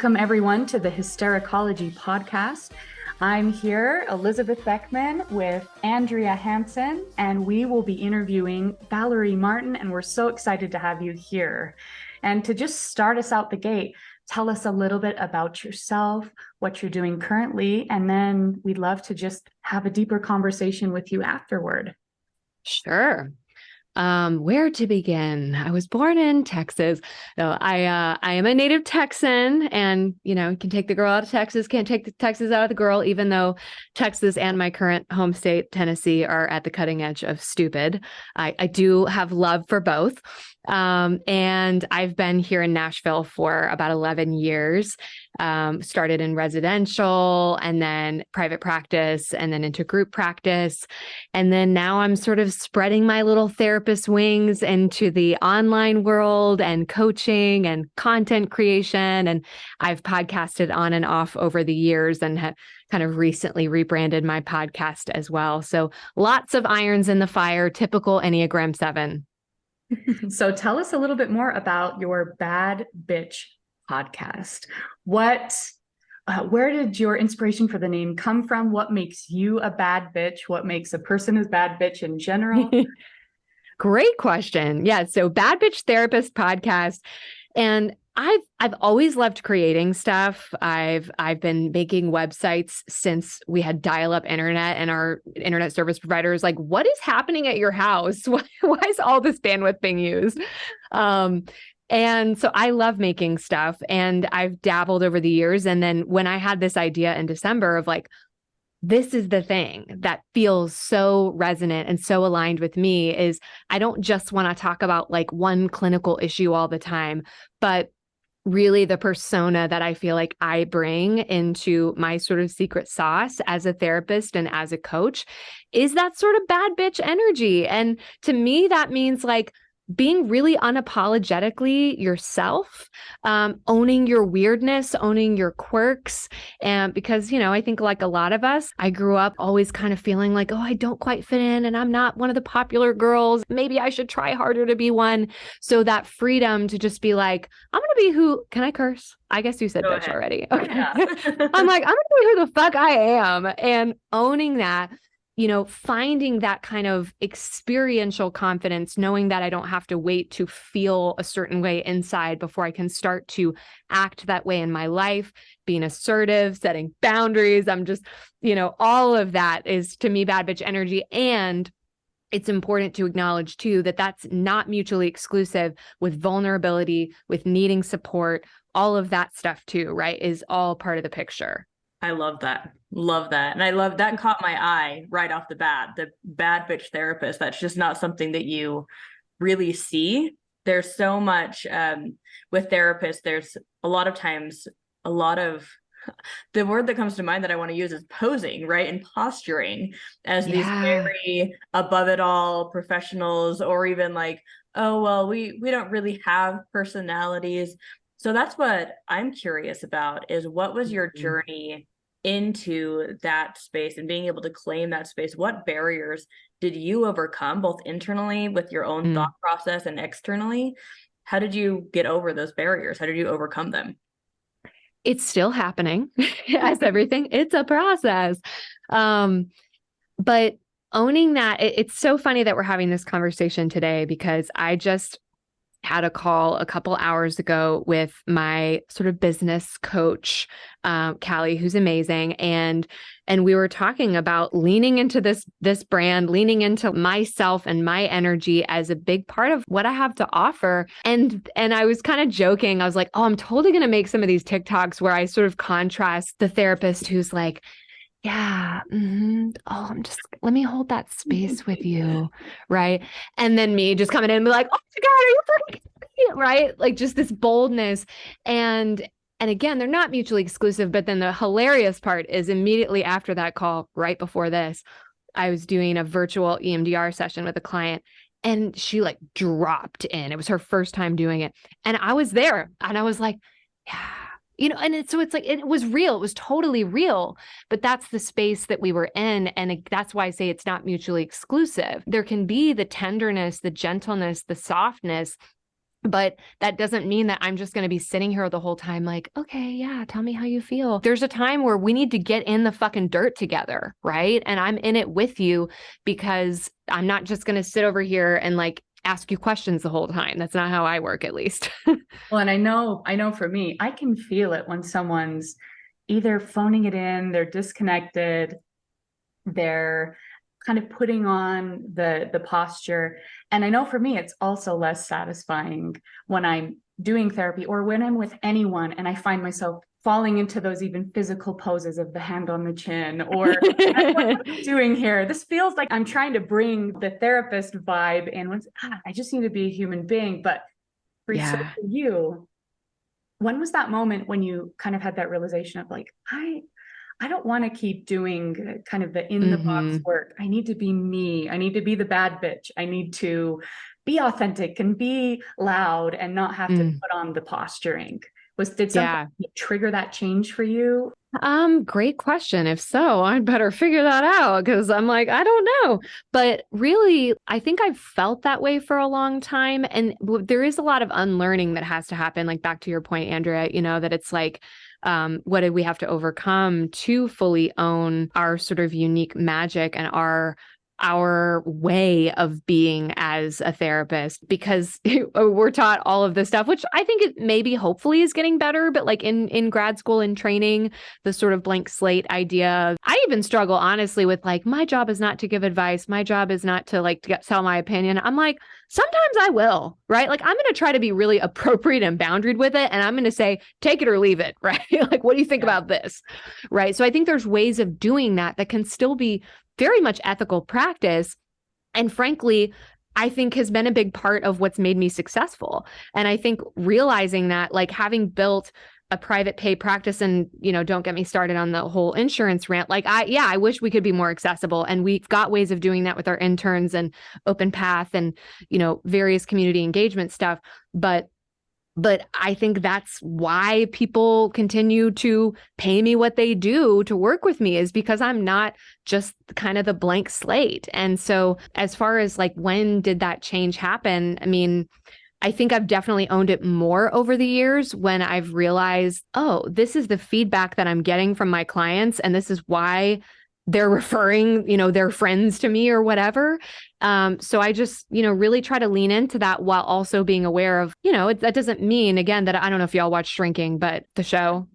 Welcome, everyone, to the Hystericology podcast. I'm here, Elizabeth Beckmann, with Andrea Hanson, and we will be interviewing Valerie Martin, and we're so excited to have you here. And to just start us out the gate, tell us a little bit about yourself, what you're doing currently, and then we'd love to just have a deeper conversation with you afterward. Sure. Where to begin? I was born in Texas. No, I am a native Texan, and you can take the girl out of Texas, can't take the Texas out of the girl, even though Texas and my current home state, Tennessee, are at the cutting edge of stupid. I do have love for both. And I've been here in Nashville for about 11 years. Started in residential and then private practice and then into group practice. And then now I'm sort of spreading my little therapist wings into the online world and coaching and content creation. And I've podcasted on and off over the years and have kind of recently rebranded my podcast as well. So lots of irons in the fire, typical Enneagram 7. So tell us a little bit more about your Bad Bitch podcast. Where did your inspiration for the name come from? What makes you a bad bitch? What makes a person a bad bitch in general? Great question. Yeah. So Bad Bitch Therapist podcast. And I've always loved creating stuff. I've been making websites since we had dial-up internet, and our internet service provider is like, what is happening at your house? Why is all this bandwidth being used? And so I love making stuff, and I've dabbled over the years. And then when I had this idea in December of like, this is the thing that feels so resonant and so aligned with me, is I don't just want to talk about like one clinical issue all the time, but really the persona that I feel like I bring into my sort of secret sauce as a therapist and as a coach is that sort of bad bitch energy. And to me, that means like being really unapologetically yourself, owning your weirdness, owning your quirks. And because, I think like a lot of us, I grew up always kind of feeling like, oh, I don't quite fit in and I'm not one of the popular girls. Maybe I should try harder to be one. So that freedom to just be like, I'm going to be who, can I curse? I guess you said Go bitch ahead. already. Okay. Yeah. I'm like, I'm going to be who the fuck I am. And owning that, finding that kind of experiential confidence, knowing that I don't have to wait to feel a certain way inside before I can start to act that way in my life, being assertive, setting boundaries. I'm just, all of that is to me bad bitch energy. And it's important to acknowledge too, that that's not mutually exclusive with vulnerability, with needing support, all of that stuff too, right, is all part of the picture. I love that. Love that. And I love that caught my eye right off the bat, the bad bitch therapist. That's just not something that you really see. There's so much with therapists. There's a lot of times, the word that comes to mind that I want to use is posing, right? And posturing as these very above it all professionals, or even like, oh, well, we don't really have personalities. So that's what I'm curious about, is what was your journey into that space and being able to claim that space? What barriers did you overcome, both internally with your own thought process and externally? How did you get over those barriers? How did you overcome them? It's still happening, as everything. It's a process. But owning that, it's so funny that we're having this conversation today, because I just had a call a couple hours ago with my sort of business coach, Callie, who's amazing. And we were talking about leaning into this brand, leaning into myself and my energy as a big part of what I have to offer. And I was kind of joking. I was like, oh, I'm totally going to make some of these TikToks where I sort of contrast the therapist who's like, yeah. Oh, let me hold that space with you. Right. And then me just coming in and be like, oh my God, are you freaking right? Like just this boldness. And again, they're not mutually exclusive, but then the hilarious part is immediately after that call, right before this, I was doing a virtual EMDR session with a client, and she like dropped in. It was her first time doing it. And I was there and I was like, yeah. And it's like, it was real. It was totally real, but that's the space that we were in. And that's why I say it's not mutually exclusive. There can be the tenderness, the gentleness, the softness, But that doesn't mean that I'm just going to be sitting here the whole time like, okay, yeah, tell me how you feel. There's a time where we need to get in the fucking dirt together, right? And I'm in it with you because I'm not just going to sit over here and like ask you questions the whole time. That's not how I work, at least. Well, and I know for me, I can feel it when someone's either phoning it in, they're disconnected, they're kind of putting on the posture. And I know for me, it's also less satisfying when I'm doing therapy or when I'm with anyone and I find myself falling into those even physical poses of the hand on the chin or what am I doing here? This feels like I'm trying to bring the therapist vibe in when I just need to be a human being. But for you, when was that moment when you kind of had that realization of like, I don't want to keep doing kind of the in the box work. I need to be me. I need to be the bad bitch. I need to be authentic and be loud and not have to put on the posturing. Did something trigger that change for you? Great question. If so, I'd better figure that out because I'm like, I don't know. But really, I think I've felt that way for a long time. And there is a lot of unlearning that has to happen. Like back to your point, Andrea, that it's like, what did we have to overcome to fully own our sort of unique magic and our way of being as a therapist, because we're taught all of this stuff, which I think it maybe hopefully is getting better. But like in grad school and training, the sort of blank slate idea, I even struggle honestly with like, my job is not to give advice. My job is not to like to sell my opinion. I'm like, sometimes I will, right? Like I'm going to try to be really appropriate and boundaried with it. And I'm going to say, take it or leave it, right? Like, what do you think about this? Right. So I think there's ways of doing that can still be very much ethical practice. And frankly, I think has been a big part of what's made me successful. And I think realizing that, like having built a private pay practice and, don't get me started on the whole insurance rant. Like I wish we could be more accessible, and we've got ways of doing that with our interns and Open Path and, various community engagement stuff. But I think that's why people continue to pay me what they do to work with me, is because I'm not just kind of the blank slate. And so as far as like, when did that change happen? I mean, I think I've definitely owned it more over the years when I've realized, oh, this is the feedback that I'm getting from my clients, and this is why they're referring, their friends to me or whatever. So I just, really try to lean into that while also being aware of, that doesn't mean, again, that I don't know if y'all watch Shrinking, but the show,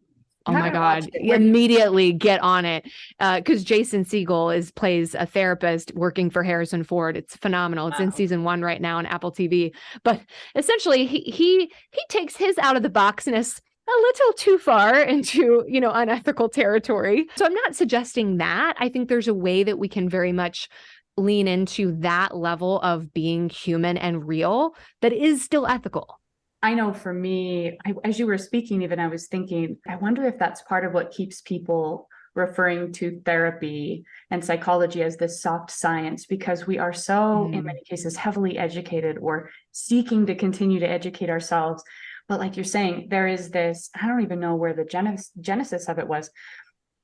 oh my God, immediately get on it. Because Jason Segel plays a therapist working for Harrison Ford. It's phenomenal. It's in season 1 right now on Apple TV. But essentially, he takes his out of the boxness a little too far into, unethical territory. So I'm not suggesting that. I think there's a way that we can very much lean into that level of being human and real that is still ethical. I know for me, as you were speaking, even I was thinking, I wonder if that's part of what keeps people referring to therapy and psychology as this soft science, because we are so, in many cases, heavily educated or seeking to continue to educate ourselves. But like you're saying, there is this, I don't even know where the genesis of it was,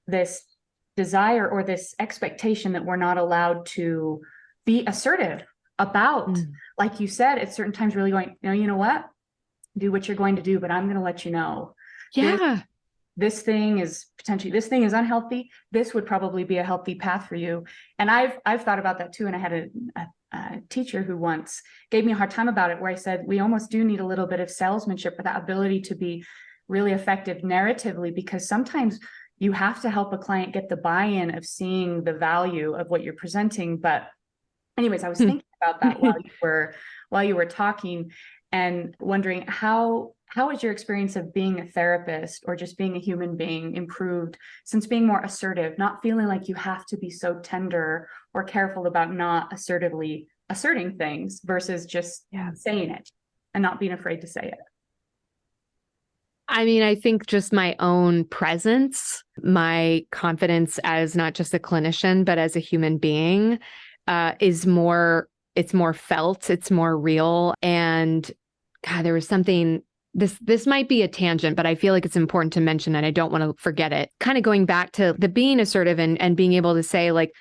this desire or this expectation that we're not allowed to be assertive about, like you said, at certain times really going, you know what? Do what you're going to do, but I'm going to let you know. Yeah. This thing is unhealthy. This would probably be a healthy path for you. And I've thought about that too. And I had a teacher who once gave me a hard time about it, where I said, we almost do need a little bit of salesmanship for that ability to be really effective narratively, because sometimes you have to help a client get the buy-in of seeing the value of what you're presenting. But anyways, I was thinking about that while you were talking, and wondering how has your experience of being a therapist or just being a human being improved since being more assertive, not feeling like you have to be so tender or careful about not assertively asserting things versus just saying it and not being afraid to say it? I mean, I think just my own presence, my confidence as not just a clinician, but as a human being, it's more felt, it's more real. And God, there was something, this might be a tangent, but I feel like it's important to mention and I don't want to forget it. Kind of going back to the being assertive and being able to say like,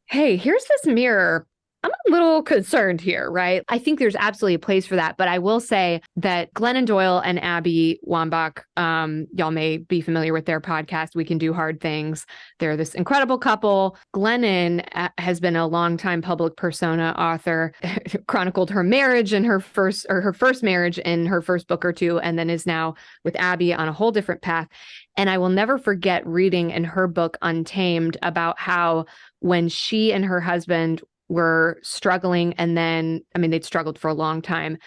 hey, here's this mirror. I'm a little concerned here, right? I think there's absolutely a place for that. But I will say that Glennon Doyle and Abby Wambach, y'all may be familiar with their podcast, We Can Do Hard Things. They're this incredible couple. Glennon has been a longtime public persona author, chronicled her marriage in her first marriage in her first book or two, and then is now with Abby on a whole different path. And I will never forget reading in her book, Untamed, about how when she and her husband were struggling, and then, I mean, they'd struggled for a long time.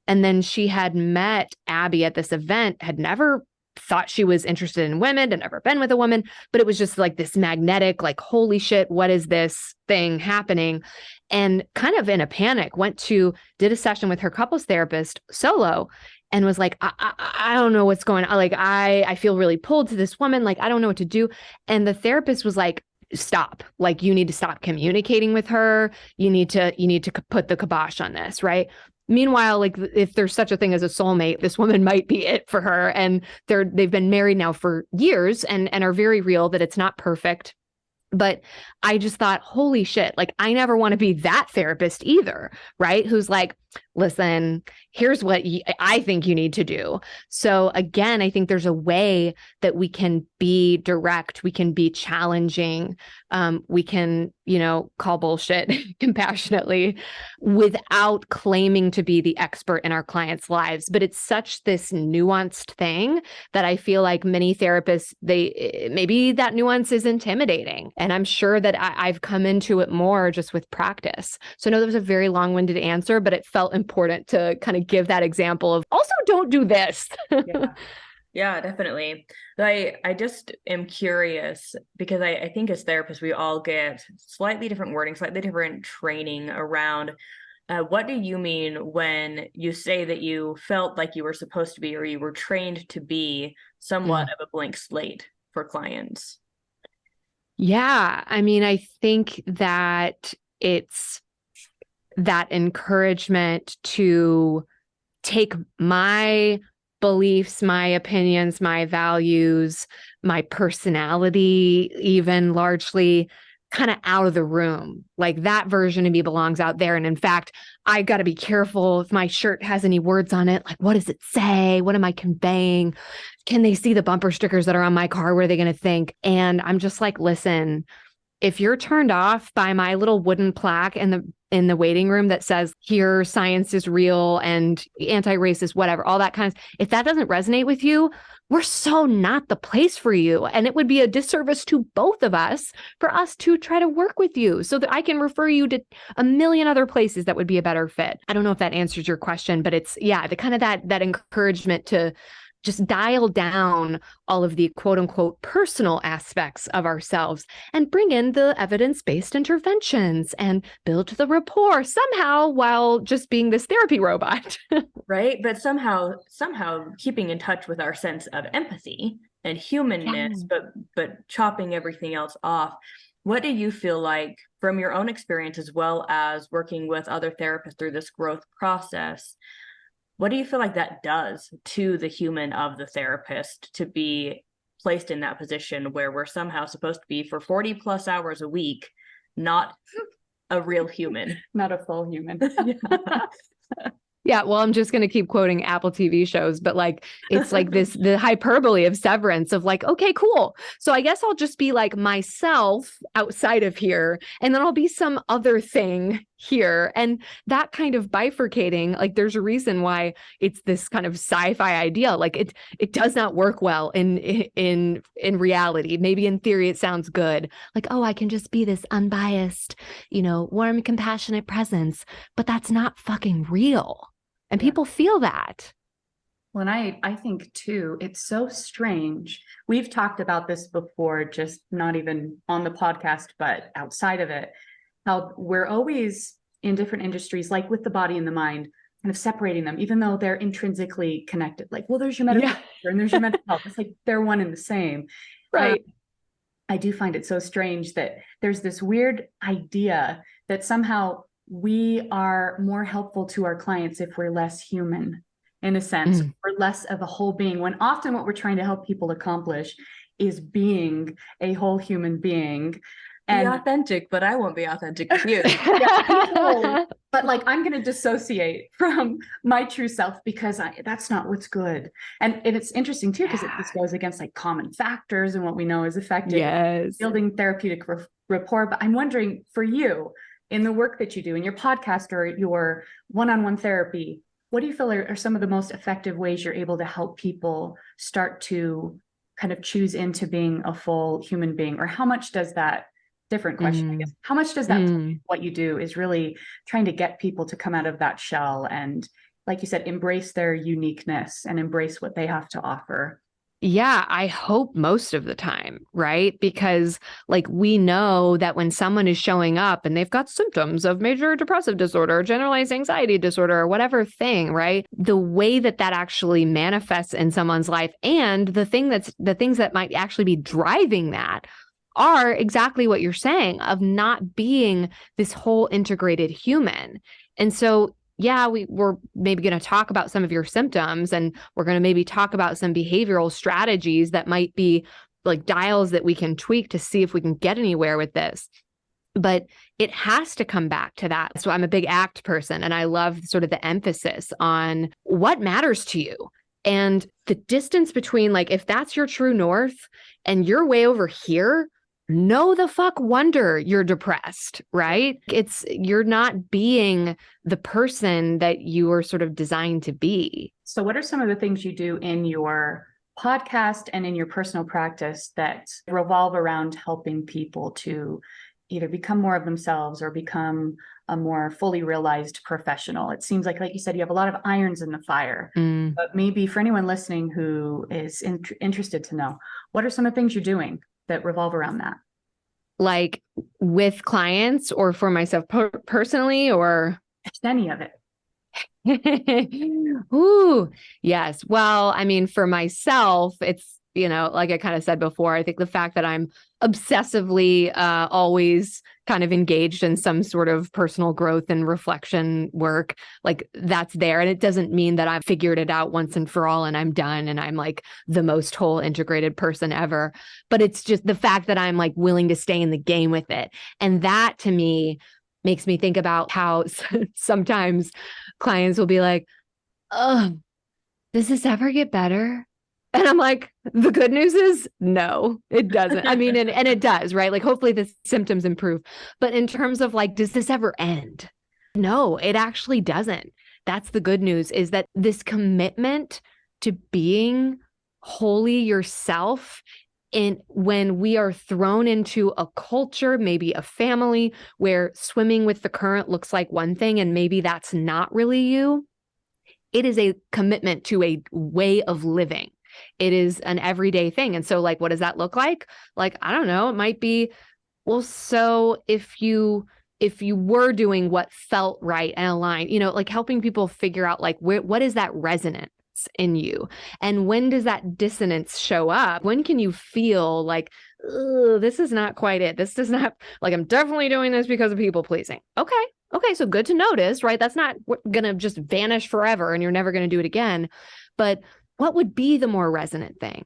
And then she had met Abby at this event, had never thought she was interested in women, had never been with a woman, but it was just like this magnetic, like, holy shit, what is this thing happening? And kind of in a panic, did a session with her couples therapist solo, and was like, I don't know what's going on. Like, I feel really pulled to this woman. Like, I don't know what to do. And the therapist was like, stop. Like, you need to stop communicating with her. You need to put the kibosh on this, right? Meanwhile, like, if there's such a thing as a soulmate, this woman might be it for her. And they've been married now for years and are very real that it's not perfect. But I just thought, holy shit, like, I never want to be that therapist either, right? Who's like, listen, here's what I think you need to do. So again, I think there's a way that we can be direct, we can be challenging, we can, call bullshit compassionately without claiming to be the expert in our clients' lives. But it's such this nuanced thing that I feel like many therapists, maybe that nuance is intimidating. And I'm sure that I've come into it more just with practice. So no, that was a very long-winded answer, but it felt important to kind of give that example of also don't do this. Yeah, definitely. I just am curious because I think as therapists, we all get slightly different wording, slightly different training around what do you mean when you say that you felt like you were supposed to be, or you were trained to be somewhat of a blank slate for clients? Yeah, I mean, I think that it's that encouragement to take my beliefs, my opinions, my values, my personality, even largely kind of out of the room. Like, that version of me belongs out there. And in fact, I got to be careful if my shirt has any words on it. Like, what does it say? What am I conveying? Can they see the bumper stickers that are on my car? What are they going to think? And I'm just like, listen, if you're turned off by my little wooden plaque in the waiting room that says, here, science is real and anti-racist, whatever, all that kind of, if that doesn't resonate with you, we're so not the place for you. And it would be a disservice to both of us for us to try to work with you so that I can refer you to a million other places that would be a better fit. I don't know if that answers your question, but it's, yeah, the kind of that encouragement to just dial down all of the quote unquote personal aspects of ourselves and bring in the evidence-based interventions and build the rapport somehow while just being this therapy robot. Right. But somehow keeping in touch with our sense of empathy and humanness, but chopping everything else off. What do you feel like from your own experience, as well as working with other therapists through this growth process? What do you feel like that does to the human of the therapist to be placed in that position where we're somehow supposed to be for 40 plus hours a week, not a real human? Not a full human. Yeah, well, I'm just going to keep quoting Apple TV shows, but like, it's like the hyperbole of Severance of like, okay, cool. So I guess I'll just be like myself outside of here, and then I'll be some other thing here. And that kind of bifurcating, like, there's a reason why it's this kind of sci-fi idea. Like, it does not work well in reality. Maybe in theory it sounds good. Like, oh, I can just be this unbiased, warm, compassionate presence, but that's not fucking real. And people feel that. Well, and I think too, it's so strange. We've talked about this before, just not even on the podcast, but outside of it, how we're always in different industries, like with the body and the mind, kind of separating them, even though they're intrinsically connected. Like, well, there's your medical and there's your mental health. It's like they're one and the same. Right. I do find it so strange that there's this weird idea that somehow we are more helpful to our clients if we're less human, in a sense, or less of a whole being, when often what we're trying to help people accomplish is being a whole human being. Be And authentic, but I won't be authentic with you. but like, I'm going to dissociate from my true self because that's not what's good. And it's interesting too, because this goes against like common factors and what we know is effective. Yes. Building therapeutic rapport. But I'm wondering for you, in the work that you do, in your podcast or your one-on-one therapy, what do you feel are some of the most effective ways you're able to help people start to kind of choose into being a full human being? Or how much does that, different question, I guess, how much does that what you do is really trying to get people to come out of that shell and, like you said, embrace their uniqueness and embrace what they have to offer? Yeah, I hope most of the time, right? Because like we know that when someone is showing up and they've got symptoms of major depressive disorder, generalized anxiety disorder, or whatever thing, right? The way that that actually manifests in someone's life and the things that might actually be driving that are exactly what you're saying of not being this whole integrated human. And so yeah, we're maybe going to talk about some of your symptoms and we're going to maybe talk about some behavioral strategies that might be like dials that we can tweak to see if we can get anywhere with this. But it has to come back to that. So I'm a big ACT person and I love sort of the emphasis on what matters to you. And the distance between like, if that's your true north and you're way over here, no the fuck wonder you're depressed, right? You're not being the person that you are sort of designed to be. So what are some of the things you do in your podcast and in your personal practice that revolve around helping people to either become more of themselves or become a more fully realized professional? It seems like you said, you have a lot of irons in the fire, but maybe for anyone listening who is interested to know, what are some of the things you're doing that revolve around that? Like with clients or for myself personally, or just any of it? Ooh, yes. Well, I mean, for myself, it's, like I kind of said before, I think the fact that I'm obsessively always kind of engaged in some sort of personal growth and reflection work, like that's there. And it doesn't mean that I've figured it out once and for all and I'm done and I'm like the most whole integrated person ever. But it's just the fact that I'm like willing to stay in the game with it. And that to me makes me think about how sometimes clients will be like, oh, does this ever get better? And I'm like, the good news is no, it doesn't. I mean, and it does, right? Like hopefully the symptoms improve. But in terms of like, does this ever end? No, it actually doesn't. That's the good news, is that this commitment to being wholly yourself, and when we are thrown into a culture, maybe a family where swimming with the current looks like one thing and maybe that's not really you, it is a commitment to a way of living. It is an everyday thing. And so like, what does that look like? Like, I don't know, it might be, well, so if you were doing what felt right and aligned, like helping people figure out like, what is that resonance in you? And when does that dissonance show up? When can you feel like, this is not quite it. This does not, like, I'm definitely doing this because of people pleasing. Okay. So good to notice, right? That's not going to just vanish forever and you're never going to do it again. But what would be the more resonant thing?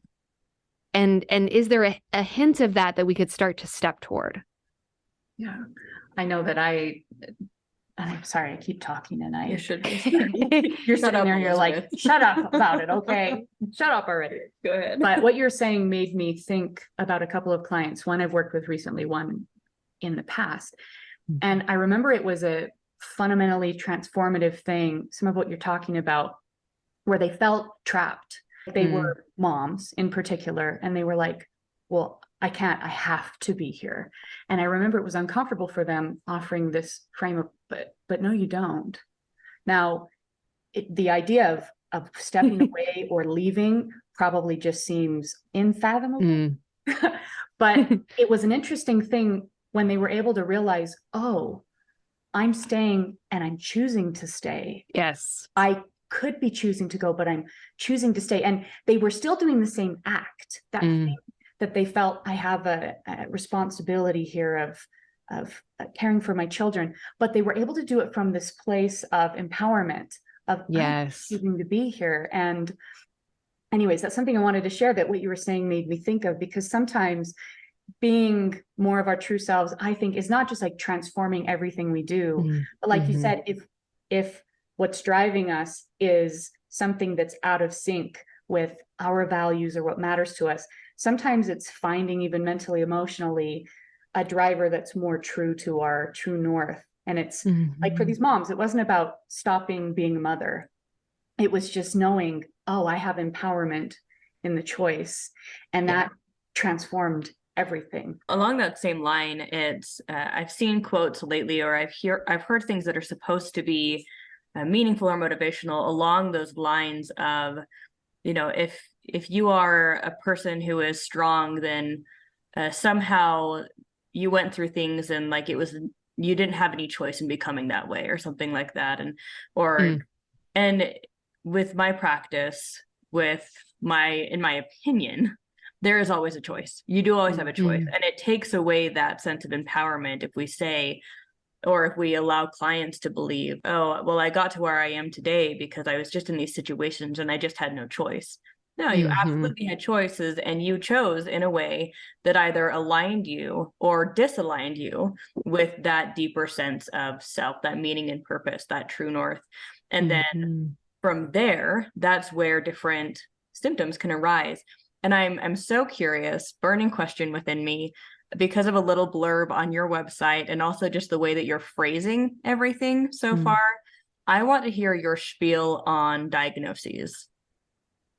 And is there a hint of that we could start to step toward? Yeah, I know that I'm sorry, I keep talking and You should be. You're sitting there, you're like, shut up about it, okay? Shut up already. Go ahead. But what you're saying made me think about a couple of clients, one I've worked with recently, one in the past. And I remember it was a fundamentally transformative thing, some of what you're talking about, where they felt trapped. They were moms in particular, and they were like, well, I can't, I have to be here. And I remember it was uncomfortable for them offering this frame of, but no, you don't. Now, the idea of stepping away or leaving probably just seems unfathomable. But it was an interesting thing when they were able to realize, oh, I'm staying and I'm choosing to stay. Yes. I could be choosing to go, but I'm choosing to stay. And they were still doing the same act, that thing that they felt, I have a responsibility here of caring for my children, but they were able to do it from this place of empowerment, of choosing to be here. And anyways, that's something I wanted to share, that what you were saying made me think of, because sometimes being more of our true selves, I think, is not just like transforming everything we do, but like you said, if what's driving us is something that's out of sync with our values or what matters to us, sometimes it's finding, even mentally, emotionally, a driver that's more true to our true north. And it's like for these moms, it wasn't about stopping being a mother. It was just knowing, oh, I have empowerment in the choice. And that transformed everything. Along that same line, it's I've seen quotes lately, or I've heard things that are supposed to be meaningful or motivational along those lines of, you know, if you are a person who is strong, then somehow you went through things and like you didn't have any choice in becoming that way, or something like that. And with my practice, in my opinion, there is always a choice. You do always have a choice. And it takes away that sense of empowerment if we say, or if we allow clients to believe, oh, well, I got to where I am today because I was just in these situations and I just had no choice. No, you absolutely had choices, and you chose in a way that either aligned you or disaligned you with that deeper sense of self, that meaning and purpose, that true north. And then from there, that's where different symptoms can arise. And I'm so curious, burning question within me, because of a little blurb on your website and also just the way that you're phrasing everything so far. I want to hear your spiel on diagnoses.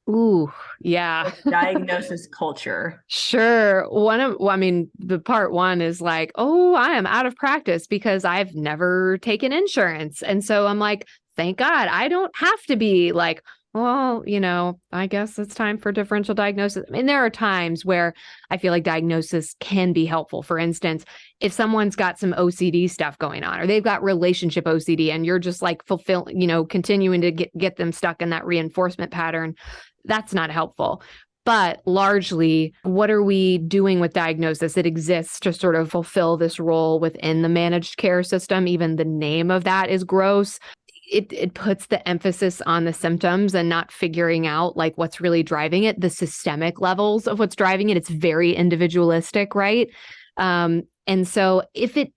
Ooh, yeah. Diagnosis culture. Sure. The part one is like, oh, I am out of practice because I've never taken insurance. And so I'm like, thank God I don't have to be like, well, I guess it's time for differential diagnosis. I mean, there are times where I feel like diagnosis can be helpful. For instance, if someone's got some OCD stuff going on, or they've got relationship OCD and you're just like continuing to get them stuck in that reinforcement pattern, that's not helpful. But largely, what are we doing with diagnosis? It exists to sort of fulfill this role within the managed care system. Even the name of that is gross. It puts the emphasis on the symptoms and not figuring out like what's really driving it, the systemic levels of what's driving it. It's very individualistic, right? And so if it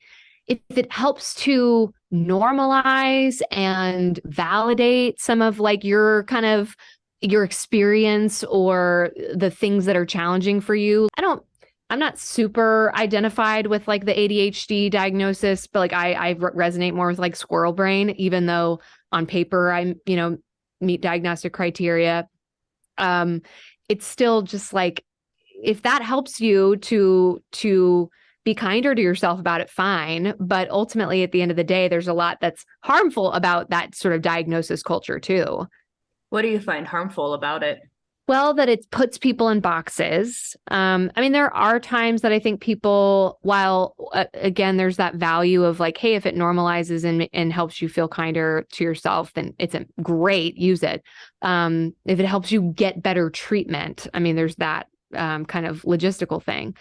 helps to normalize and validate some of like your experience or the things that are challenging for you, I'm not super identified with like the ADHD diagnosis, but like I resonate more with like squirrel brain, even though on paper I, meet diagnostic criteria. It's still just like, if that helps you to be kinder to yourself about it, fine. But ultimately at the end of the day, there's a lot that's harmful about that sort of diagnosis culture too. What do you find harmful about it? Well, that it puts people in boxes. There are times that I think people, while again, there's that value of like, hey, if it normalizes and helps you feel kinder to yourself, then it's great, use it. If it helps you get better treatment, there's that kind of logistical thing.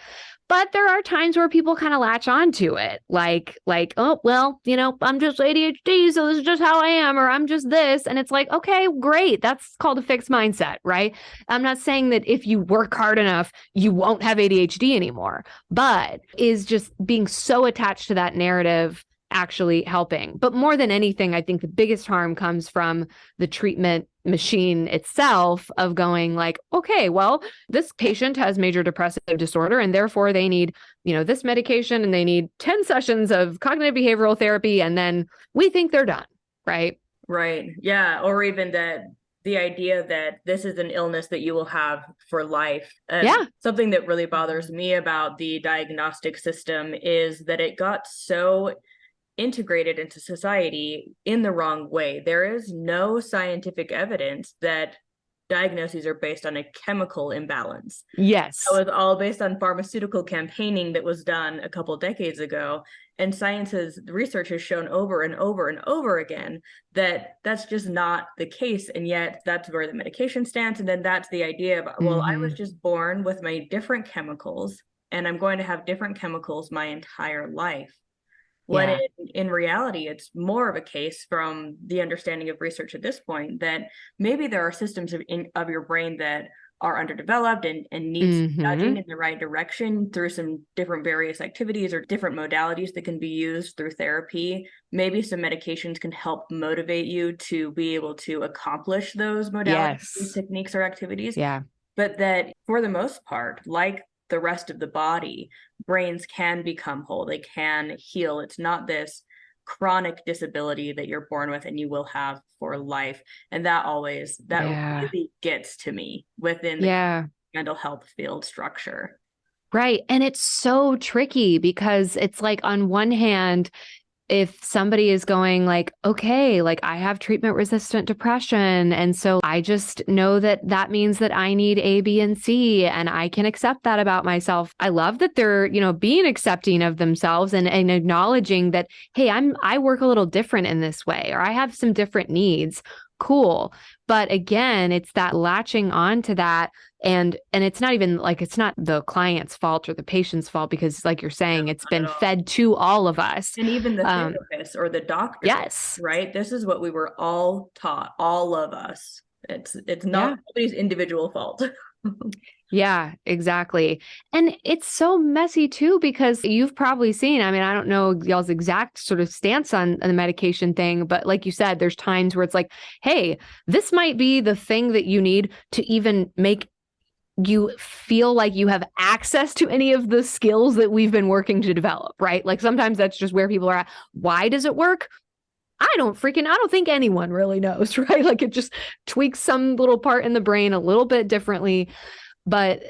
But there are times where people kind of latch onto it, like, oh, well, I'm just ADHD, so this is just how I am, or I'm just this. And it's like, okay, great. That's called a fixed mindset, right? I'm not saying that if you work hard enough, you won't have ADHD anymore, but is just being so attached to that narrative actually helping. But more than anything, I think the biggest harm comes from the treatment machine itself of going like, okay, well, this patient has major depressive disorder and therefore they need, this medication and they need 10 sessions of cognitive behavioral therapy. And then we think they're done. Right. Right. Yeah. Or even that the idea that this is an illness that you will have for life. Something that really bothers me about the diagnostic system is that it got so integrated into society in the wrong way. There is no scientific evidence that diagnoses are based on a chemical imbalance. Yes. It was all based on pharmaceutical campaigning that was done a couple decades ago. And research has shown over and over and over again that that's just not the case. And yet that's where the medication stands. And then that's the idea of, well, I was just born with my different chemicals and I'm going to have different chemicals my entire life. When in reality, it's more of a case from the understanding of research at this point that maybe there are systems of your brain that are underdeveloped and need some nudging in the right direction through some different various activities or different modalities that can be used through therapy. Maybe some medications can help motivate you to be able to accomplish those modalities, techniques, or activities. Yeah. But that for the most part, like the rest of the body, brains can become whole. They can heal. It's not this chronic disability that you're born with and you will have for life. And that really gets to me within the mental health field structure. Right. And it's so tricky because it's like, on one hand, if somebody is going like, okay, like I have treatment resistant depression, and so I just know that that means that I need A, B, and C, and I can accept that about myself. I love that they're, being accepting of themselves and acknowledging that, hey, I work a little different in this way, or I have some different needs. Cool. But again, it's that latching on to that. And it's not even like, it's not the client's fault or the patient's fault, because like you're saying, it's been fed to all of us. And even the therapist or the doctor. Yes. Right. This is what we were all taught, all of us. It's not nobody's individual fault. Yeah, exactly. And it's so messy too, because you've probably seen, I mean, I don't know y'all's exact sort of stance on the medication thing, but like you said, there's times where it's like, hey, this might be the thing that you need to even make you feel like you have access to any of the skills that we've been working to develop, right? Like sometimes that's just where people are at. Why does it work? I don't think anyone really knows, right? Like it just tweaks some little part in the brain a little bit differently. But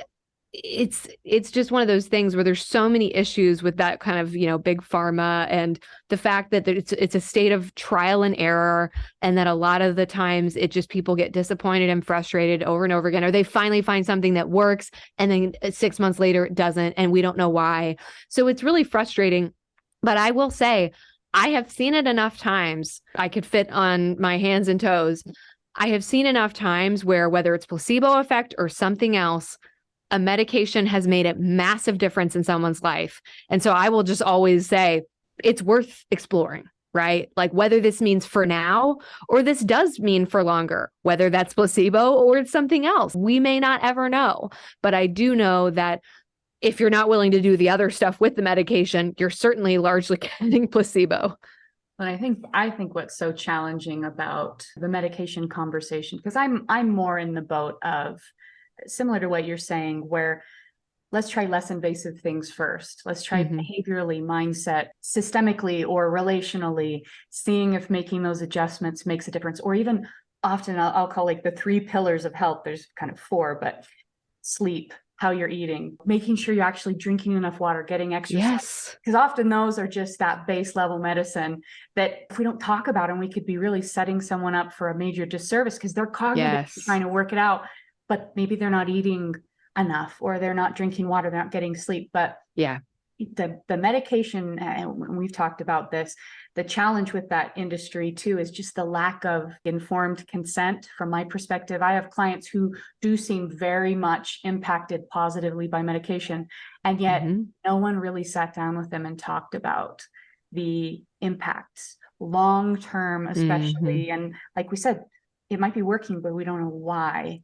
it's just one of those things where there's so many issues with that kind of, big pharma, and the fact that it's a state of trial and error, and that a lot of the times it just, people get disappointed and frustrated over and over again, or they finally find something that works and then 6 months later it doesn't, and we don't know why. So it's really frustrating. But I will say, I have seen it enough times, I could fit on my hands and toes. I have seen enough times where, whether it's placebo effect or something else, a medication has made a massive difference in someone's life. And so I will just always say it's worth exploring, right? Like whether this means for now or this does mean for longer, whether that's placebo or it's something else. We may not ever know, but I do know that if you're not willing to do the other stuff with the medication, you're certainly largely getting placebo. And I think what's so challenging about the medication conversation, because I'm more in the boat of, similar to what you're saying, where let's try less invasive things first. Let's try behaviorally, mindset, systemically, or relationally, seeing if making those adjustments makes a difference. Or even often I'll call like the 3 pillars of health. There's kind of 4, but sleep, how you're eating, making sure you're actually drinking enough water, getting exercise. Yes. Because often those are just that base level medicine that if we don't talk about them, we could be really setting someone up for a major disservice, because they're cognitively trying to work it out, but maybe they're not eating enough, or they're not drinking water, they're not getting sleep. But the medication, and we've talked about this, the challenge with that industry too is just the lack of informed consent. From my perspective, I have clients who do seem very much impacted positively by medication, and yet no one really sat down with them and talked about the impacts long term, especially. And like we said, it might be working, but we don't know why.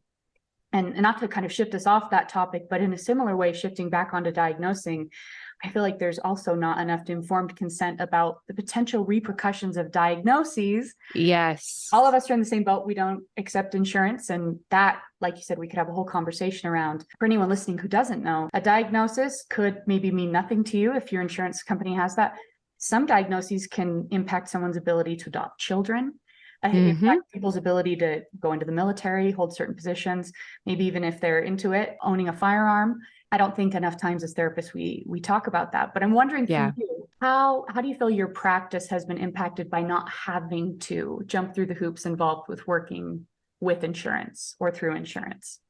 And not to kind of shift us off that topic, but in a similar way, shifting back onto diagnosing, I feel like there's also not enough informed consent about the potential repercussions of diagnoses. Yes. All of us are in the same boat. We don't accept insurance. And that, like you said, we could have a whole conversation around. For anyone listening who doesn't know, a diagnosis could maybe mean nothing to you if your insurance company has that. Some diagnoses can impact someone's ability to adopt children. Impact people's ability to go into the military, hold certain positions, maybe even if they're into it, owning a firearm. I don't think enough times as therapists we talk about that. But I'm wondering for you, how do you feel your practice has been impacted by not having to jump through the hoops involved with working with insurance or through insurance?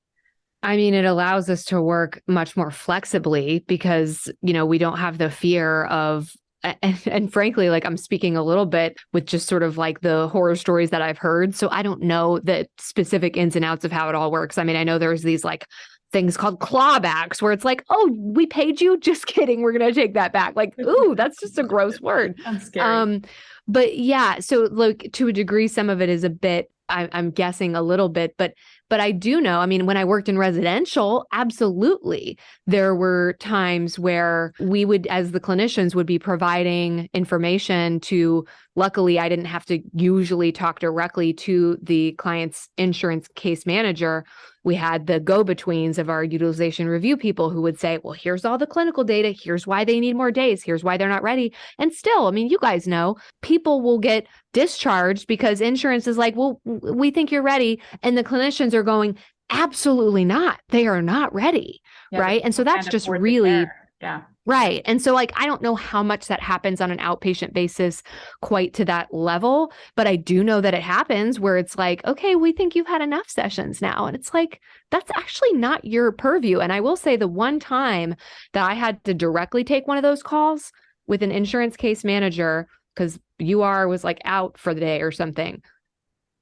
I mean, it allows us to work much more flexibly because, we don't have the fear of, and frankly, like I'm speaking a little bit with just sort of like the horror stories that I've heard. So I don't know the specific ins and outs of how it all works. I mean, I know there's these like things called clawbacks where it's like, oh, we paid you. Just kidding. We're going to take that back. Like, ooh, that's just a gross word. That's scary. But yeah, so look, to a degree, some of it is a bit, I'm guessing a little bit, but But I do know, I mean, when I worked in residential, absolutely, there were times where we would, as the clinicians, would be providing information to, luckily, I didn't have to usually talk directly to the client's insurance case manager. We had the go-betweens of our utilization review people who would say, well, here's all the clinical data. Here's why they need more days. Here's why they're not ready. And still, I mean, you guys know, people will get discharged because insurance is like, well, we think you're ready. And the clinicians are going, absolutely not. They are not ready. Yeah, right. And so that's just really, yeah. Right. And so like, I don't know how much that happens on an outpatient basis quite to that level, but I do know that it happens where it's like, okay, we think you've had enough sessions now. And it's like, that's actually not your purview. And I will say the one time that I had to directly take one of those calls with an insurance case manager, because UR was like out for the day or something,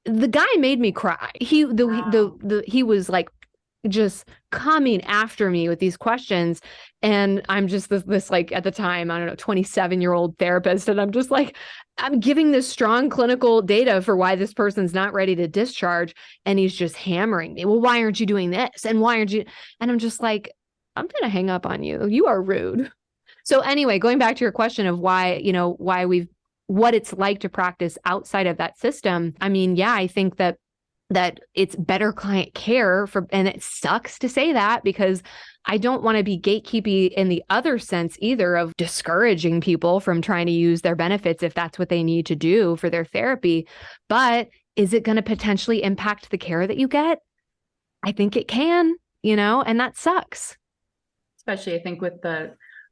the guy made me cry. He was like, just coming after me with these questions. And I'm just this like, at the time, I don't know, 27-year-old therapist. And I'm just like, I'm giving this strong clinical data for why this person's not ready to discharge. And he's just hammering me. Well, why aren't you doing this? And why aren't you? And I'm just like, I'm going to hang up on you. You are rude. So anyway, going back to your question of why, what it's like to practice outside of that system. I mean, yeah, I think that it's better client care and it sucks to say that because I don't want to be gatekeepy in the other sense either of discouraging people from trying to use their benefits if that's what they need to do for their therapy. But is it going to potentially impact the care that you get? I think it can, and that sucks. Especially I think with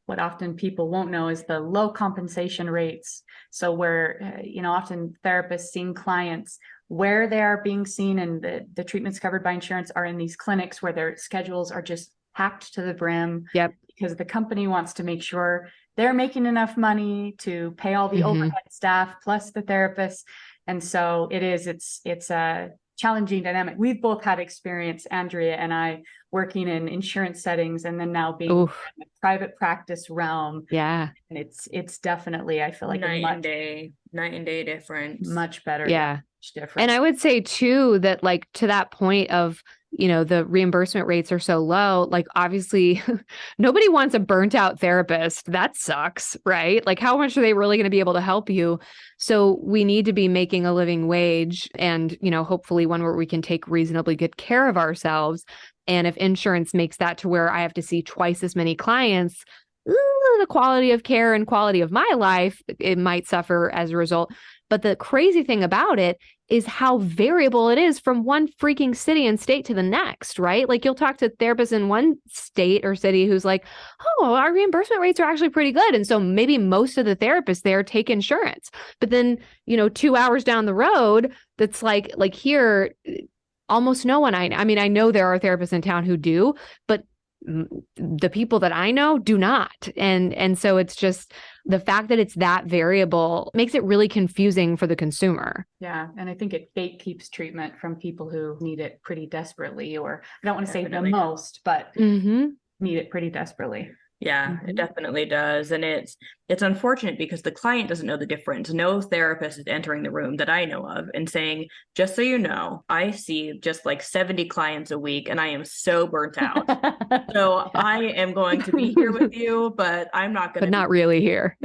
what often people won't know is the low compensation rates. So where, often therapists seeing clients where they are being seen and the treatments covered by insurance are in these clinics where their schedules are just packed to the brim. Yep. Because the company wants to make sure they're making enough money to pay all the overhead staff plus the therapists. And so it's a challenging dynamic. We've both had experience, Andrea and I, working in insurance settings and then now being in the private practice realm. Yeah. And it's definitely, I feel like night and day difference. Much better. Yeah. Difference. And I would say too, that like to that point of, the reimbursement rates are so low, like obviously nobody wants a burnt out therapist. That sucks, right? Like how much are they really going to be able to help you? So we need to be making a living wage and, hopefully one where we can take reasonably good care of ourselves. And if insurance makes that to where I have to see twice as many clients, the quality of care and quality of my life, it might suffer as a result. But the crazy thing about it is how variable it is from one freaking city and state to the next, right? Like you'll talk to therapists in one state or city who's like, oh, our reimbursement rates are actually pretty good. And so maybe most of the therapists there take insurance. But then, 2 hours down the road, that's like here, almost no one I mean, I know there are therapists in town who do, but the people that I know do not. And so it's just the fact that it's that variable makes it really confusing for the consumer. Yeah. And I think it gatekeeps treatment from people who need it pretty desperately, or I don't want to say the most, but need it pretty desperately. Yeah, it definitely does. And it's unfortunate because the client doesn't know the difference. No therapist is entering the room that I know of and saying, just so you know, I see just like 70 clients a week and I am so burnt out. So I am going to be here with you, but I'm not going to. But not really here.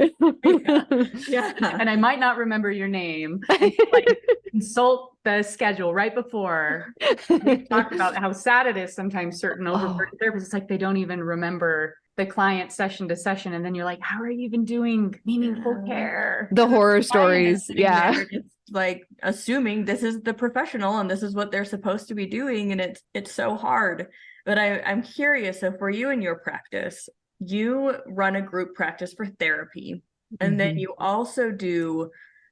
Yeah. And I might not remember your name. Like, consult the schedule right before. We talked about how sad it is sometimes certain overburdened therapists. It's like they don't even remember the client session to session. And then you're like, how are you even doing meaningful care? The horror stories. Yeah. It's like assuming this is the professional and this is what they're supposed to be doing. And it's so hard. But I'm curious. So for you in your practice, you run a group practice for therapy, and then you also do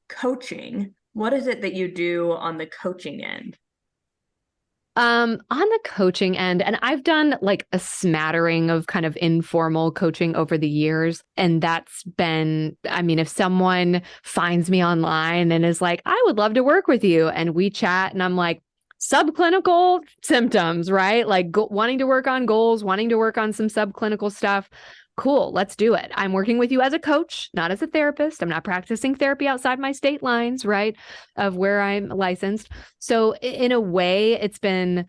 coaching. What is it that you do on the coaching end? On the coaching end, and I've done like a smattering of kind of informal coaching over the years. And that's been, I mean, if someone finds me online and is like, I would love to work with you, and we chat and I'm like, subclinical symptoms, right? Like wanting to work on goals, wanting to work on some subclinical stuff. Cool, let's do it. I'm working with you as a coach, not as a therapist. I'm not practicing therapy outside my state lines, right, of where I'm licensed. So in a way, it's been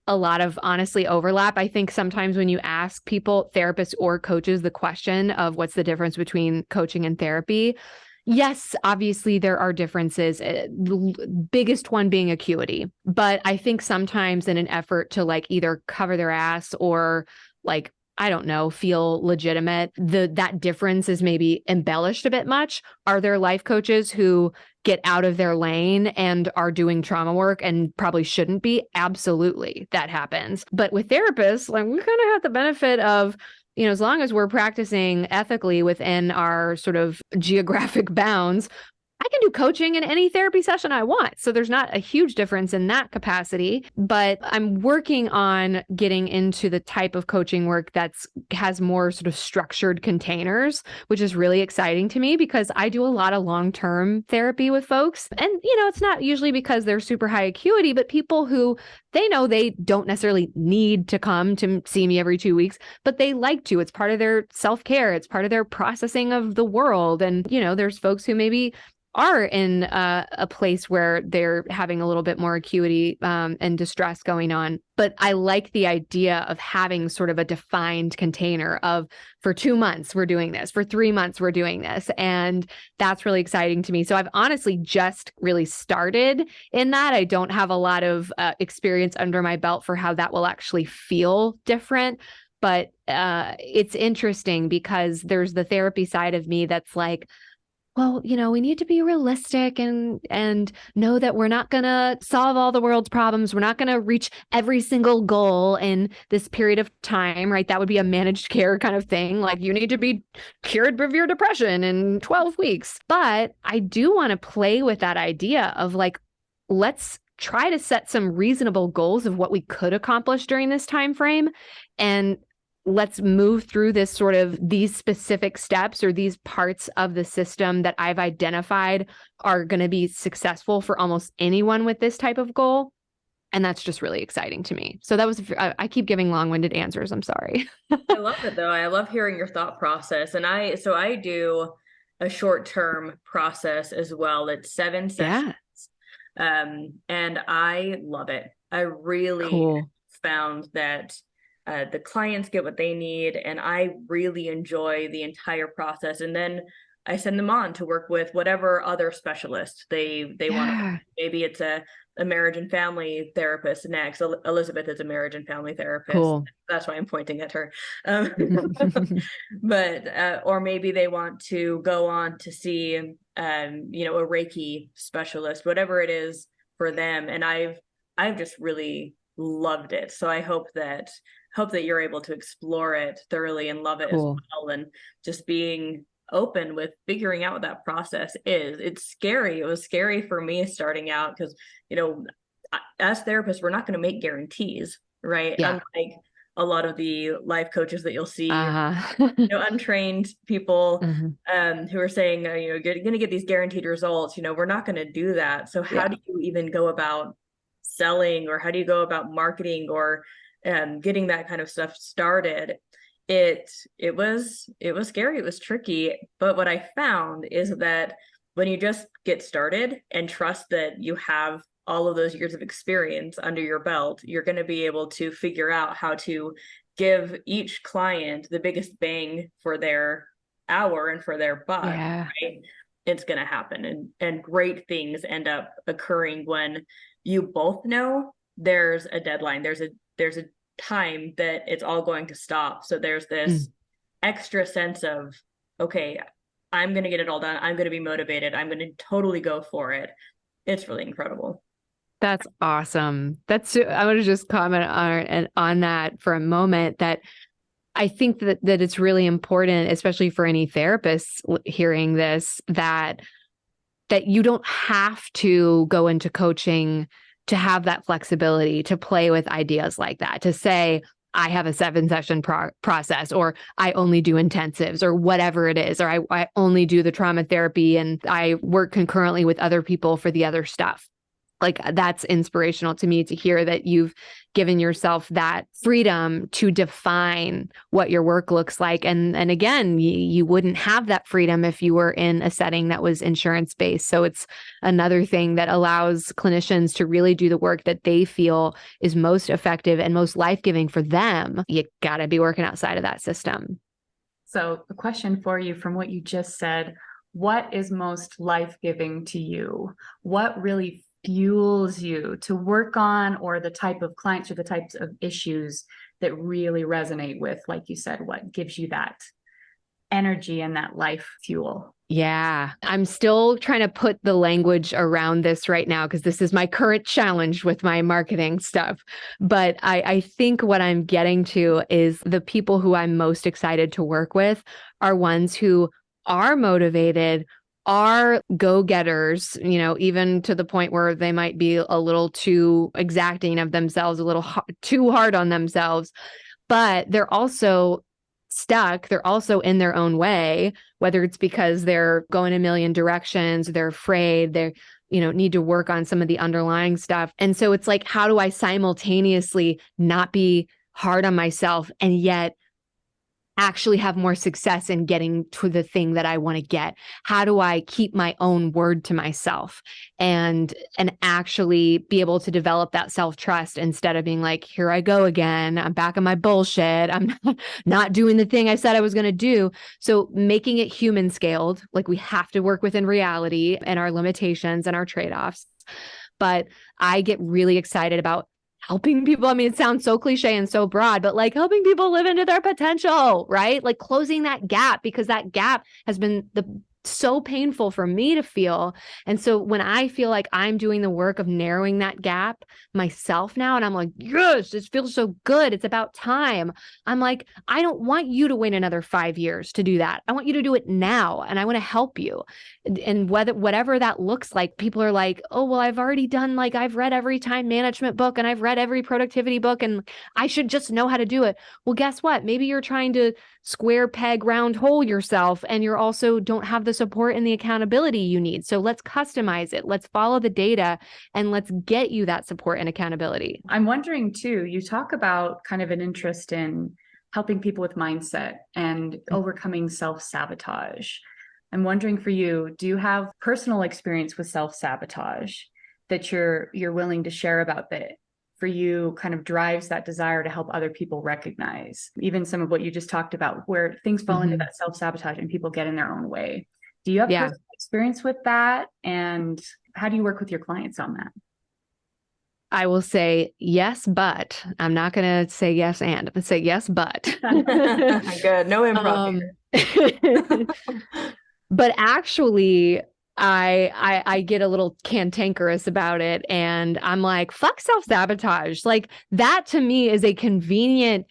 a lot of honestly overlap. I think sometimes when you ask people, therapists or coaches, the question of what's the difference between coaching and therapy, yes, obviously there are differences, the biggest one being acuity. But I think sometimes in an effort to like either cover their ass or like, I don't know, feel legitimate, that difference is maybe embellished a bit much. Are there life coaches who get out of their lane and are doing trauma work and probably shouldn't be? Absolutely, that happens. But with therapists, like, we kind of have the benefit of, as long as we're practicing ethically within our sort of geographic bounds, I can do coaching in any therapy session I want. So there's not a huge difference in that capacity, but I'm working on getting into the type of coaching work has more sort of structured containers, which is really exciting to me because I do a lot of long-term therapy with folks. And, it's not usually because they're super high acuity, but people who they know they don't necessarily need to come to see me every 2 weeks, but they like to. It's part of their self-care. It's part of their processing of the world. And, there's folks who maybe are in a place where they're having a little bit more acuity and distress going on. But I like the idea of having sort of a defined container of, for 2 months, we're doing this, for 3 months, we're doing this. And that's really exciting to me. So I've honestly just really started in that. I don't have a lot of experience under my belt for how that will actually feel different. But it's interesting because there's the therapy side of me that's like, well, we need to be realistic and know that we're not going to solve all the world's problems. We're not going to reach every single goal in this period of time, right? That would be a managed care kind of thing. Like, you need to be cured of your depression in 12 weeks. But I do want to play with that idea of like, let's try to set some reasonable goals of what we could accomplish during this time frame, and let's move through this sort of these specific steps or these parts of the system that I've identified are going to be successful for almost anyone with this type of goal. And that's just really exciting to me. So that was, I keep giving long-winded answers. I'm sorry. I love it though. I love hearing your thought process. And I do a short-term process as well. It's 7 sessions. And I love it. I really found that the clients get what they need, and I really enjoy the entire process. And then I send them on to work with whatever other specialist they want. Maybe it's a marriage and family therapist next. Elizabeth is a marriage and family therapist. Cool. That's why I'm pointing at her. But or maybe they want to go on to see a Reiki specialist, whatever it is for them. And I've just really loved it. So I hope that you're able to explore it thoroughly and love it as well, and just being open with figuring out what that process is. It's scary. It was scary for me starting out because, as therapists, we're not going to make guarantees, right? Yeah. Unlike a lot of the life coaches that you'll see, untrained people who are saying, you're going to get these guaranteed results. We're not going to do that. So how do you even go about selling, or how do you go about marketing, or getting that kind of stuff started? It was scary. It was tricky. But what I found is that when you just get started and trust that you have all of those years of experience under your belt, you're going to be able to figure out how to give each client the biggest bang for their hour and for their buck. Right? It's going to happen. And great things end up occurring when you both know there's a deadline. There's a time that it's all going to stop. So there's this extra sense of, okay, I'm going to get it all done. I'm going to be motivated. I'm going to totally go for it. It's really incredible. That's awesome. I want to just comment on that for a moment, that I think that it's really important, especially for any therapists hearing this, that you don't have to go into coaching to have that flexibility to play with ideas like that, to say, I have a 7-session process, or I only do intensives, or whatever it is, or I only do the trauma therapy and I work concurrently with other people for the other stuff. Like that's inspirational to me to hear that you've given yourself that freedom to define what your work looks like. And again, you wouldn't have that freedom if you were in a setting that was insurance-based. So it's another thing that allows clinicians to really do the work that they feel is most effective and most life-giving for them. You got to be working outside of that system. So a question for you from what you just said, what is most life-giving to you? What really fuels you to work on, or the type of clients or the types of issues that really resonate with, like you said, what gives you that energy and that life fuel? Yeah, I'm still trying to put the language around this right now because this is my current challenge with my marketing stuff. But I think what I'm getting to is the people who I'm most excited to work with are ones who are motivated, are go-getters, even to the point where they might be a little too exacting of themselves, a little too hard on themselves, but they're also stuck. They're also in their own way, whether it's because they're going a million directions, they're afraid, they're, need to work on some of the underlying stuff. And so it's like, how do I simultaneously not be hard on myself and yet actually have more success in getting to the thing that I want to get? How do I keep my own word to myself and actually be able to develop that self-trust instead of being like, here I go again. I'm back on my bullshit. I'm not doing the thing I said I was going to do. So making it human scaled, like we have to work within reality and our limitations and our trade-offs. But I get really excited about helping people. I mean, it sounds so cliche and so broad, but like helping people live into their potential, right? Like closing that gap, because that gap has been so painful for me to feel. And so when I feel like I'm doing the work of narrowing that gap myself now, and I'm like, yes, this feels so good. It's about time. I'm like, I don't want you to wait another 5 years to do that. I want you to do it now. And I want to help you. And whatever that looks like, people are like, oh, well, I've already done, like, I've read every time management book and I've read every productivity book and I should just know how to do it. Well, guess what? Maybe you're trying to square peg round hole yourself and you're also don't have the support and the accountability you need. So let's customize it. Let's follow the data and let's get you that support and accountability. I'm wondering too, you talk about kind of an interest in helping people with mindset and overcoming self-sabotage. I'm wondering for you, do you have personal experience with self-sabotage that you're willing to share about that for you kind of drives that desire to help other people recognize, even some of what you just talked about, where things fall into that self-sabotage and people get in their own way? Do you have personal experience with that? And how do you work with your clients on that? I will say yes, but I'm not going to say yes and. I'm going to say yes, but. Good. No improv here. But actually, I get a little cantankerous about it. And I'm like, fuck self-sabotage. Like that to me is a convenient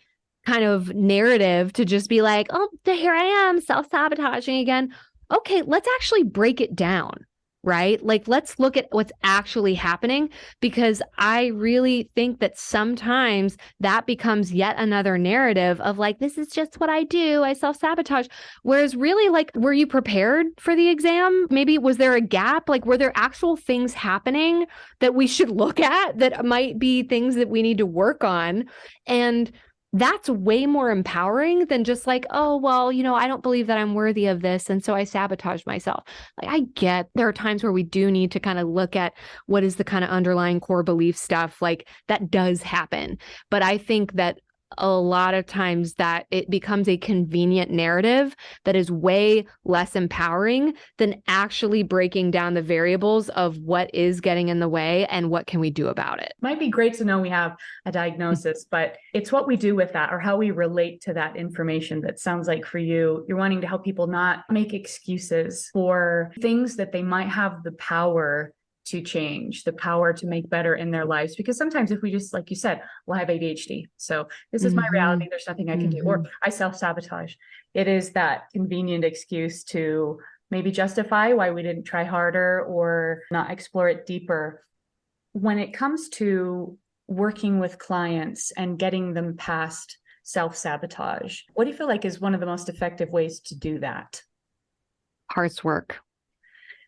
kind of narrative to just be like, oh, here I am self-sabotaging again. Okay, let's actually break it down. Right? Like, let's look at what's actually happening, because I really think that sometimes that becomes yet another narrative of like, this is just what I do. I self-sabotage. Whereas really, like, were you prepared for the exam? Maybe was there a gap? Like, were there actual things happening that we should look at that might be things that we need to work on? And that's way more empowering than just like, oh, well, I don't believe that I'm worthy of this. And so I sabotage myself. Like, I get there are times where we do need to kind of look at what is the kind of underlying core belief stuff. Like that does happen. But I think that a lot of times that it becomes a convenient narrative that is way less empowering than actually breaking down the variables of what is getting in the way and what can we do about it. Might be great to know we have a diagnosis, but it's what we do with that or how we relate to that information that sounds like for you, you're wanting to help people not make excuses for things that they might have the power to change, the power to make better in their lives. Because sometimes if we just, like you said, well, I have ADHD, so this is my reality, there's nothing I can do, or I self-sabotage. It is that convenient excuse to maybe justify why we didn't try harder or not explore it deeper. When it comes to working with clients and getting them past self-sabotage, what do you feel like is one of the most effective ways to do that? Heart's work.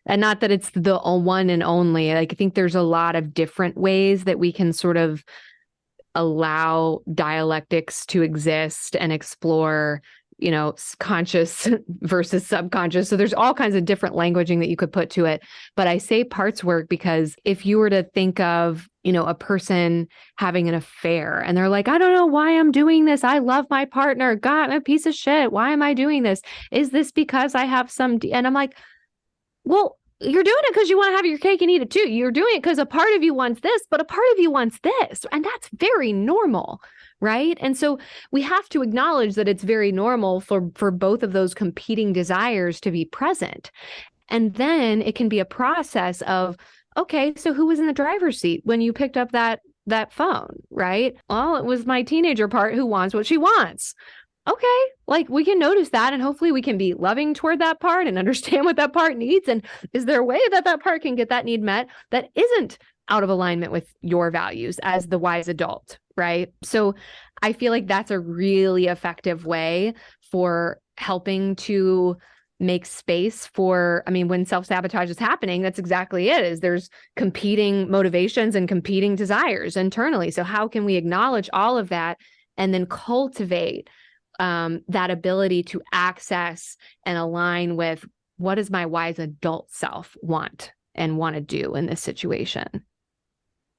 And not that it's the one and only. Like, I think there's a lot of different ways that we can sort of allow dialectics to exist and explore, conscious versus subconscious. So there's all kinds of different languaging that you could put to it. But I say parts work because if you were to think of, a person having an affair and they're like, I don't know why I'm doing this. I love my partner. God, I'm a piece of shit. Why am I doing this? Is this because I have and I'm like, well, you're doing it because you want to have your cake and eat it too. You're doing it because a part of you wants this, but a part of you wants this. And that's very normal, right? And so we have to acknowledge that it's very normal for both of those competing desires to be present. And then it can be a process of, okay, so who was in the driver's seat when you picked up that phone, right? Well, it was my teenager part who wants what she wants. Okay, like we can notice that, and hopefully we can be loving toward that part and understand what that part needs. And is there a way that part can get that need met that isn't out of alignment with your values as the wise adult, right? So I feel like that's a really effective way for helping to make space for, when self-sabotage is happening, that's exactly it, is there's competing motivations and competing desires internally. So how can we acknowledge all of that and then cultivate that ability to access and align with what does my wise adult self want and want to do in this situation?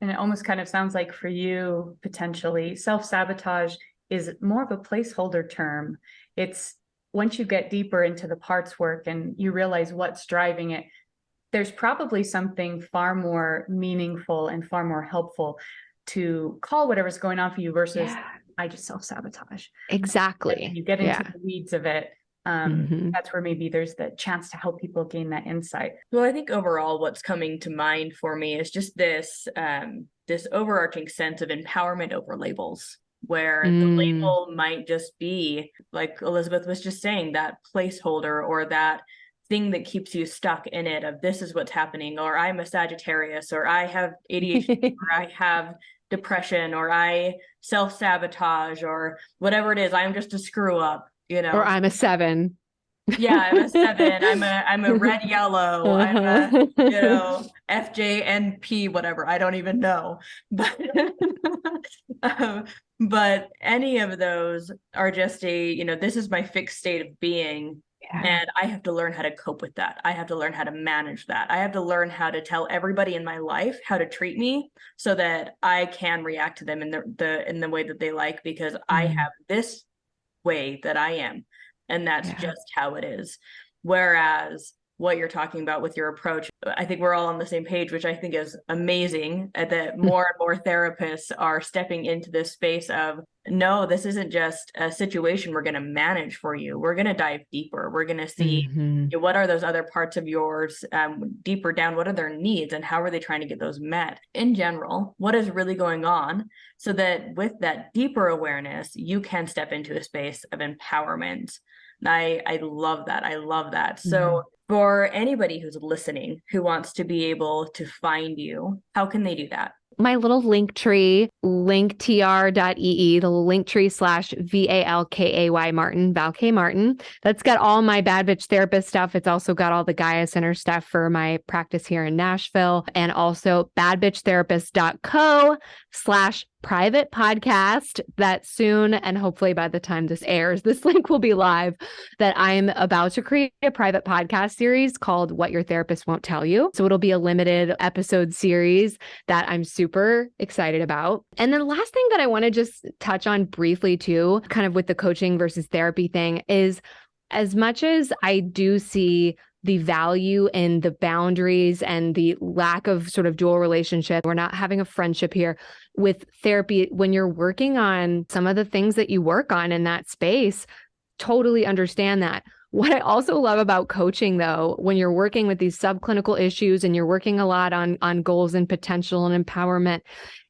And it almost kind of sounds like for you, potentially, self-sabotage is more of a placeholder term. It's once you get deeper into the parts work and you realize what's driving it, there's probably something far more meaningful and far more helpful to call whatever's going on for you versus I just self-sabotage. Exactly. And you get into the weeds of it. That's where maybe there's the chance to help people gain that insight. Well, I think overall what's coming to mind for me is just this overarching sense of empowerment over labels, where the label might just be, like Elizabeth was just saying, that placeholder or that thing that keeps you stuck in it of this is what's happening, or I'm a Sagittarius, or I have ADHD, or I have depression, or I self-sabotage, or whatever it is. I'm just a screw up, Or I'm a 7. Yeah, I'm a 7. I'm a red yellow. I'm a FJNP, whatever. I don't even know. But but any of those are just this is my fixed state of being. And I have to learn how to cope with that. I have to learn how to manage that. I have to learn how to tell everybody in my life how to treat me so that I can react to them in the way that they like, because I have this way that I am. And that's just how it is. Whereas what you're talking about with your approach, I think we're all on the same page, which I think is amazing, that more and more therapists are stepping into this space of, no, this isn't just a situation we're going to manage for you. We're going to dive deeper. We're going to see what are those other parts of yours deeper down? What are their needs and how are they trying to get those met? In general, what is really going on, so that with that deeper awareness, you can step into a space of empowerment. I love that. I love that. So for anybody who's listening, who wants to be able to find you, how can they do that? My little link tree, linktr.ee, the link tree /VALKAY Martin, Val K. Martin. That's got all my Bad Bitch Therapist stuff. It's also got all the Gaia Center stuff for my practice here in Nashville, and also badbitchtherapist.co/private podcast, that soon, and hopefully by the time this airs, this link will be live, that I'm about to create a private podcast series called What Your Therapist Won't Tell You. So it'll be a limited episode series that I'm super excited about. And then the last thing that I want to just touch on briefly too, kind of with the coaching versus therapy thing, is as much as I do see the value in the boundaries and the lack of sort of dual relationship, we're not having a friendship here with therapy, when you're working on some of the things that you work on in that space, totally understand that. What I also love about coaching, though, when you're working with these subclinical issues and you're working a lot on goals and potential and empowerment,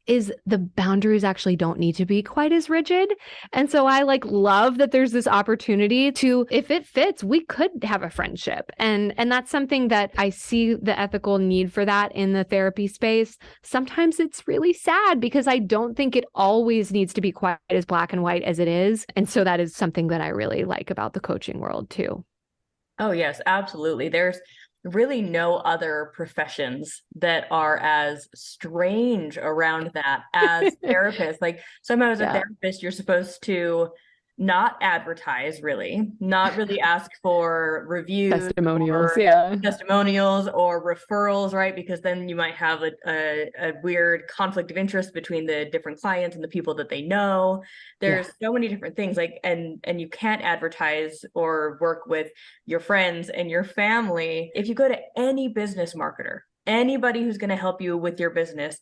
is the boundaries actually don't need to be quite as rigid. And so I love that there's this opportunity to, if it fits, we could have a friendship. And that's something that I see the ethical need for that in the therapy space. Sometimes it's really sad because I don't think it always needs to be quite as black and white as it is. And so that is something that I really like about the coaching world too. Oh, yes, absolutely. really no other professions that are as strange around that as therapists. Like sometimes a therapist, you're supposed to not advertise, really, not really ask for reviews, testimonials, testimonials or referrals, right? Because then you might have a weird conflict of interest between the different clients and the people that they know. There's so many different things, like, and you can't advertise or work with your friends and your family. If you go to any business marketer, anybody who's going to help you with your business,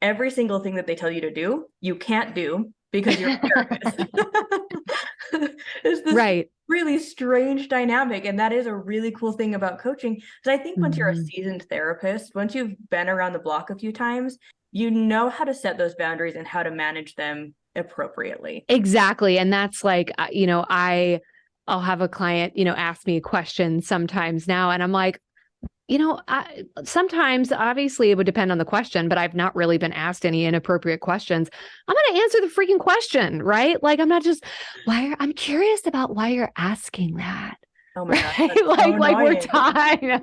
every single thing that they tell you to do, you can't do because you're a therapist. It's this really strange dynamic. And that is a really cool thing about coaching. Because I think once you're a seasoned therapist, once you've been around the block a few times, you know how to set those boundaries and how to manage them appropriately. Exactly. And that's like, I'll have a client, ask me a question sometimes now, and I'm like, sometimes obviously it would depend on the question, but I've not really been asked any inappropriate questions. I'm going to answer the freaking question, right? Like, I'm not just, I'm curious about why you're asking that. Oh my gosh. Right? like we're tired.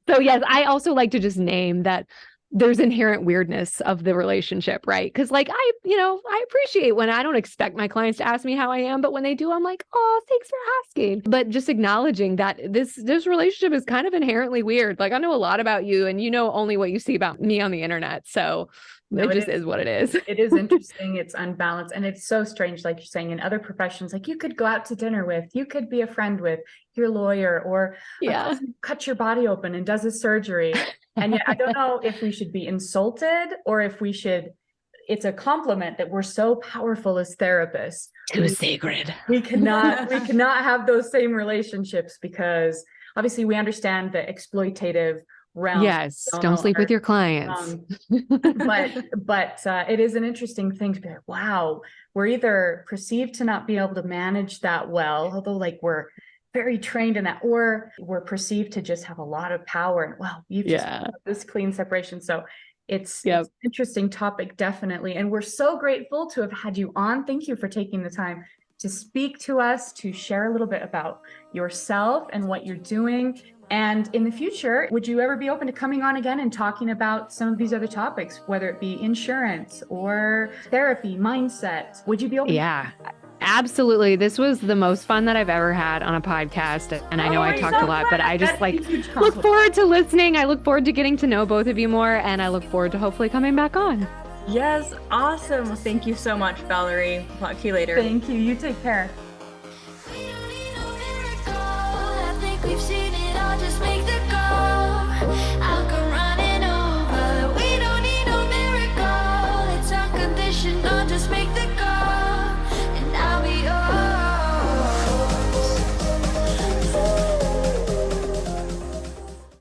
So yes, I also like to just name that there's inherent weirdness of the relationship, right? Because like, I appreciate when I don't expect my clients to ask me how I am, but when they do, I'm like, oh, thanks for asking. But just acknowledging that this relationship is kind of inherently weird. Like I know a lot about you and you know only what you see about me on the internet. So it just is what it is. It is interesting. It's unbalanced. And it's so strange, like you're saying, in other professions, like you could go out to dinner with, you could be a friend with your lawyer, or a cousin cuts your body open and does a surgery. And yet I don't know if we should be insulted or if it's a compliment that we're so powerful as therapists. Too sacred. We cannot have those same relationships because obviously we understand the exploitative realm. Yes, don't sleep with your clients. But it is an interesting thing to be like, wow, we're either perceived to not be able to manage that well, although like we're very trained in that, or we're perceived to just have a lot of power and you've just have this clean separation. So it's an interesting topic, definitely. And we're so grateful to have had you on. Thank you for taking the time to speak to us, to share a little bit about yourself and what you're doing. And in the future, would you ever be open to coming on again and talking about some of these other topics, whether it be insurance or therapy, mindset? Would you be open? Yeah. Absolutely. This was the most fun that I've ever had on a podcast. And I know I talked a lot, but I just look forward to listening. I look forward to getting to know both of you more. And I look forward to hopefully coming back on. Yes. Awesome. Thank you so much, Valerie. Talk to you later. Thank you. You take care.